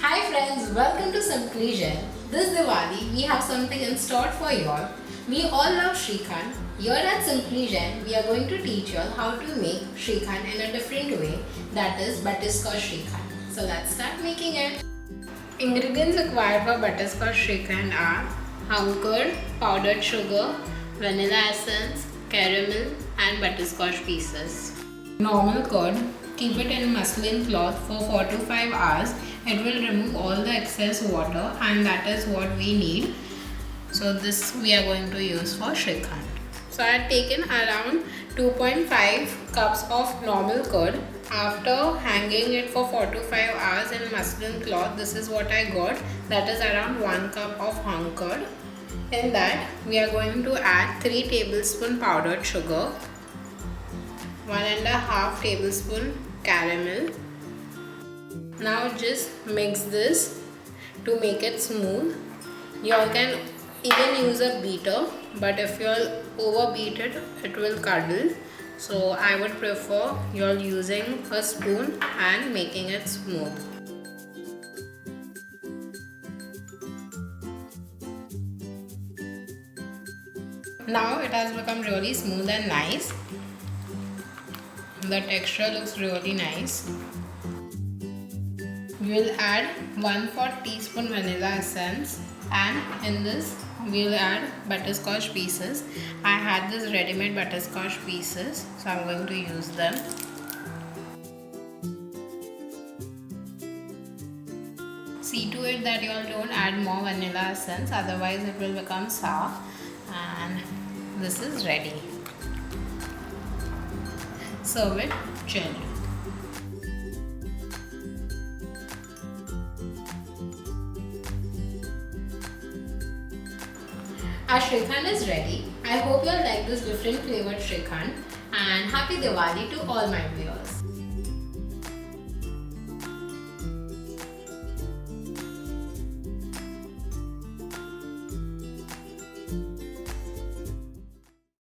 Hi friends, welcome to Simply Jain. This Diwali, we have something in store for you all. We all love Shrikhand. Here at Simply Jain, we are going to teach you all how to make Shrikhand in a different way, that is Butterscotch Shrikhand. So let's start making it. Ingredients required for Butterscotch Shrikhand are hung curd, powdered sugar, vanilla essence, caramel and butterscotch pieces. Normal curd, keep it in muslin cloth for 4 to 5 hours. It will remove all the excess water and that is what we need. So this we are going to use for Shrikhand. So I had taken around 2.5 cups of normal curd. After hanging it for 4 to 5 hours in muslin cloth, this is what I got. That is around 1 cup of hung curd. In that we are going to add 3 tablespoon powdered sugar, 1.5 tablespoon caramel. Now just mix this to make it smooth. You all can even use a beater, but if you all overbeat it, it will curdle. So I would prefer you all using a spoon and making it smooth. Now it has become really smooth and nice. The texture looks really nice. We will add 1/4 teaspoon vanilla essence, and in this we will add butterscotch pieces. I had this ready-made butterscotch pieces, so I'm going to use them. See to it that you all don't add more vanilla essence, otherwise it will become sour. And this is ready. Serve it chilled. Our Shrikhand is ready. I hope you all like this different flavored Shrikhand, and happy Diwali to all my viewers.